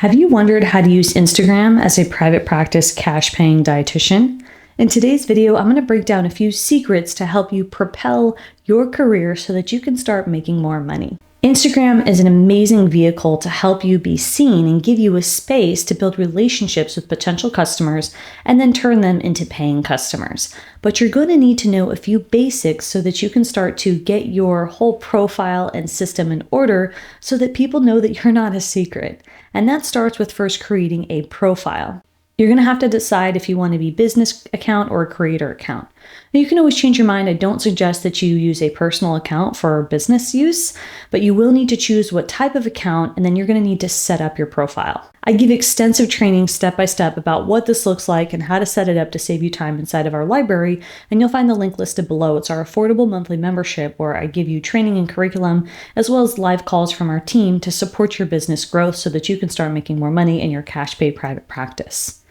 Have you wondered how to use Instagram as a private practice cash-paying dietitian? In today's video, I'm going to break down a few secrets to help you propel your career so that you can start making more money. Instagram is an amazing vehicle to help you be seen and give you a space to build relationships with potential customers and then turn them into paying customers. But you're going to need to know a few basics so that you can start to get your whole profile and system in order so that people know that you're not a secret. And that starts with first creating a profile. You're going to have to decide if you want to be business account or a creator account. Now, you can always change your mind. I don't suggest that you use a personal account for business use, but you will need to choose what type of account, and then you're going to need to set up your profile. I give extensive training step by step about what this looks like and how to set it up to save you time inside of our library, and you'll find the link listed below. It's our affordable monthly membership where I give you training and curriculum, as well as live calls from our team to support your business growth so that you can start making more money in your cash pay private practice.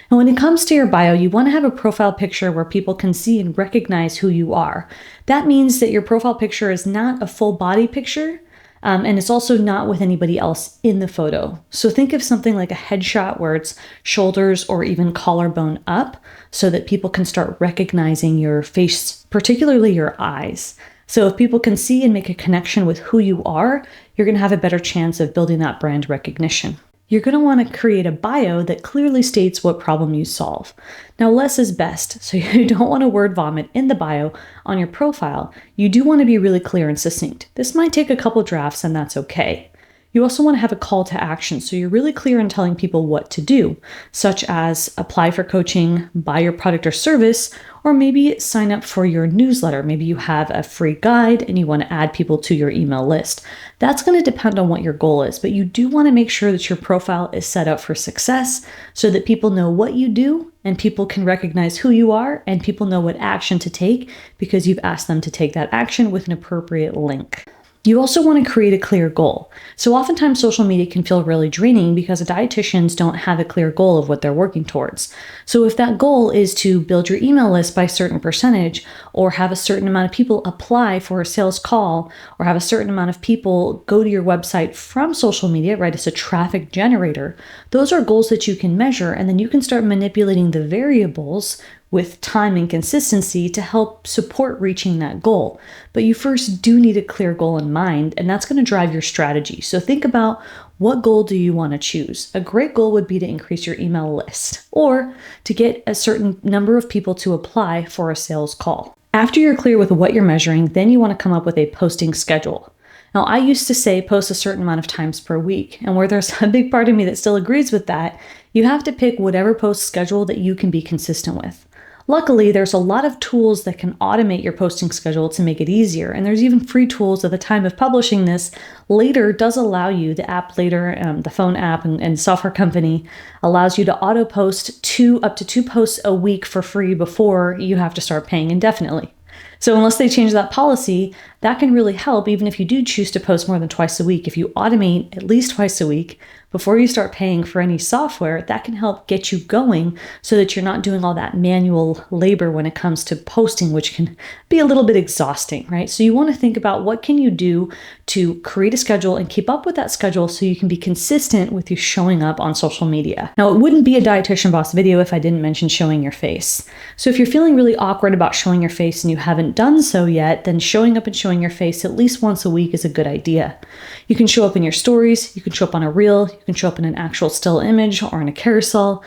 And when it comes to your bio, you want to have a profile picture where people can see and recognize who you are. That means that your profile picture is not a full body picture, and it's also not with anybody else in the photo. So think of something like a headshot where it's shoulders or even collarbone up so that people can start recognizing your face, particularly your eyes. So if people can see and make a connection with who you are, you're going to have a better chance of building that brand recognition. You're going to want to create a bio that clearly states what problem you solve. Now, less is best, so you don't want to word vomit in the bio on your profile. You do want to be really clear and succinct. This might take a couple drafts, and that's okay. You also want to have a call to action, so you're really clear in telling people what to do, such as apply for coaching, buy your product or service, or maybe sign up for your newsletter. Maybe you have a free guide and you want to add people to your email list. That's going to depend on what your goal is, but you do want to make sure that your profile is set up for success so that people know what you do and people can recognize who you are and people know what action to take because you've asked them to take that action with an appropriate link. You also want to create a clear goal. So oftentimes social media can feel really draining because dietitians don't have a clear goal of what they're working towards. So if that goal is to build your email list by a certain percentage, or have a certain amount of people apply for a sales call, or have a certain amount of people go to your website from social media, right, as a traffic generator, those are goals that you can measure, and then you can start manipulating the variables with time and consistency to help support reaching that goal. But you first do need a clear goal in mind, and that's going to drive your strategy. So think about, what goal do you want to choose? A great goal would be to increase your email list or to get a certain number of people to apply for a sales call. After you're clear with what you're measuring, then you want to come up with a posting schedule. Now, I used to say post a certain amount of times per week, and where there's a big part of me that still agrees with that, you have to pick whatever post schedule that you can be consistent with. Luckily, there's a lot of tools that can automate your posting schedule to make it easier. And there's even free tools at the time of publishing this. Later does allow you, the app Later, the phone app and software company allows you to auto post up to two posts a week for free before you have to start paying indefinitely. So unless they change that policy, that can really help even if you do choose to post more than twice a week. If you automate at least twice a week before you start paying for any software, that can help get you going so that you're not doing all that manual labor when it comes to posting, which can be a little bit exhausting, right? So you want to think about what can you do to create a schedule and keep up with that schedule so you can be consistent with you showing up on social media. Now, it wouldn't be a Dietitian Boss video if I didn't mention showing your face. So if you're feeling really awkward about showing your face and you haven't done so yet, then showing up and showing your face at least once a week is a good idea. You can show up in your stories, you can show up on a reel, you can show up in an actual still image or in a carousel,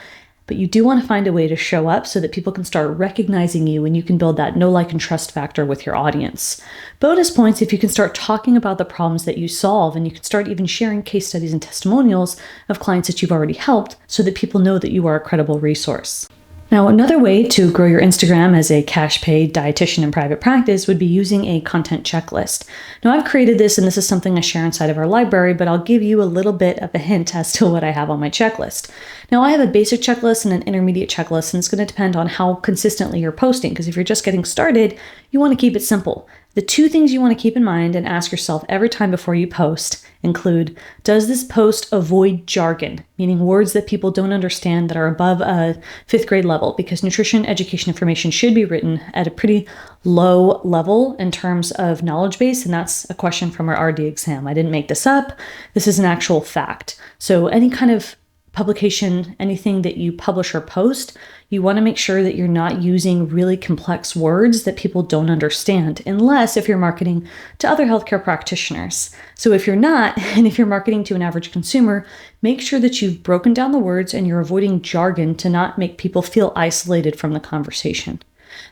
but you do want to find a way to show up so that people can start recognizing you and you can build that know, like, and trust factor with your audience. Bonus points if you can start talking about the problems that you solve, and you can start even sharing case studies and testimonials of clients that you've already helped so that people know that you are a credible resource. Now, another way to grow your Instagram as a cash-paid dietitian in private practice would be using a content checklist. Now, I've created this, and this is something I share inside of our library, but I'll give you a little bit of a hint as to what I have on my checklist. Now, I have a basic checklist and an intermediate checklist, and it's going to depend on how consistently you're posting, because if you're just getting started, you want to keep it simple. The two things you want to keep in mind and ask yourself every time before you post include, does this post avoid jargon, meaning words that people don't understand that are above a 5th grade level? Because nutrition education information should be written at a pretty low level in terms of knowledge base, and that's a question from our RD exam. I didn't make this up. This is an actual fact. So any kind of publication, anything that you publish or post, you want to make sure that you're not using really complex words that people don't understand, unless if you're marketing to other healthcare practitioners. So if you're not, and if you're marketing to an average consumer, make sure that you've broken down the words and you're avoiding jargon to not make people feel isolated from the conversation.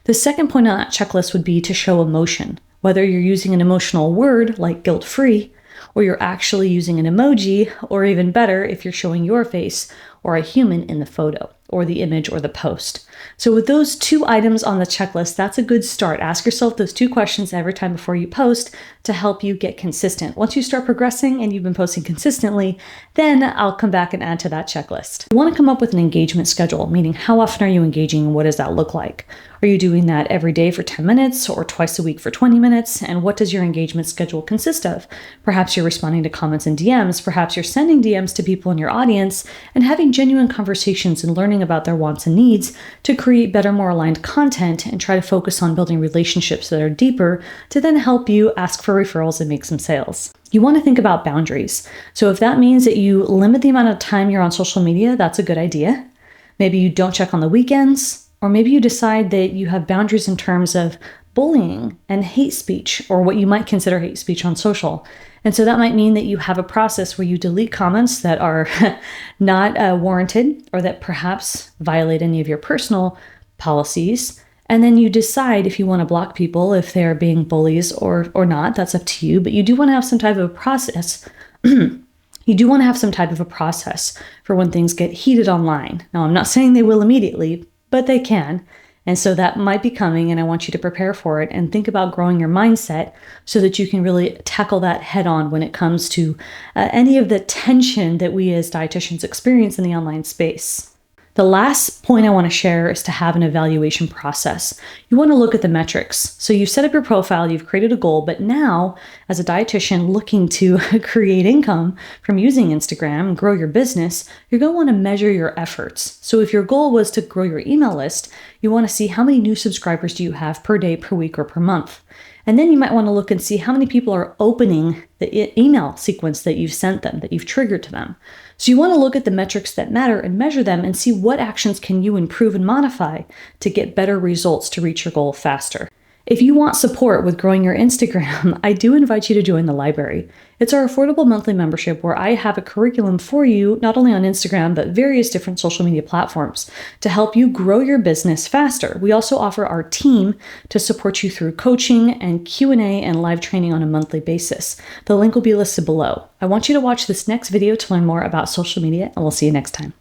The second point on that checklist would be to show emotion, whether you're using an emotional word like guilt-free, or you're actually using an emoji, or even better, if you're showing your face or a human in the photo or the image or the post. So with those 2 items on the checklist, that's a good start. Ask yourself those 2 questions every time before you post to help you get consistent. Once you start progressing and you've been posting consistently, then I'll come back and add to that checklist. You want to come up with an engagement schedule, meaning how often are you engaging and what does that look like? Are you doing that every day for 10 minutes or twice a week for 20 minutes? And what does your engagement schedule consist of? Perhaps you're responding to comments and DMs. Perhaps you're sending DMs to people in your audience and having genuine conversations and learning about their wants and needs to create better, more aligned content and try to focus on building relationships that are deeper to then help you ask for referrals and make some sales. You want to think about boundaries. So if that means that you limit the amount of time you're on social media, that's a good idea. Maybe you don't check on the weekends. Or maybe you decide that you have boundaries in terms of bullying and hate speech, or what you might consider hate speech on social. And so that might mean that you have a process where you delete comments that are not warranted or that perhaps violate any of your personal policies. And then you decide if you want to block people if they're being bullies or not. That's up to you. But you do want to have some type of a process. You do want to have some type of a process for when things get heated online. Now, I'm not saying they will immediately, but they can. And so that might be coming, and I want you to prepare for it and think about growing your mindset so that you can really tackle that head on when it comes to any of the tension that we as dietitians experience in the online space. The last point I want to share is to have an evaluation process. You want to look at the metrics. So you've set up your profile, you've created a goal, but now as a dietitian looking to create income from using Instagram and grow your business, you're going to want to measure your efforts. So if your goal was to grow your email list, you want to see how many new subscribers do you have per day, per week, or per month. And then you might want to look and see how many people are opening the email sequence that you've sent them, that you've triggered to them. So you want to look at the metrics that matter and measure them and see what actions can you improve and modify to get better results to reach your goal faster. If you want support with growing your Instagram, I do invite you to join the library. It's our affordable monthly membership where I have a curriculum for you, not only on Instagram, but various different social media platforms to help you grow your business faster. We also offer our team to support you through coaching and Q&A and live training on a monthly basis. The link will be listed below. I want you to watch this next video to learn more about social media, and we'll see you next time.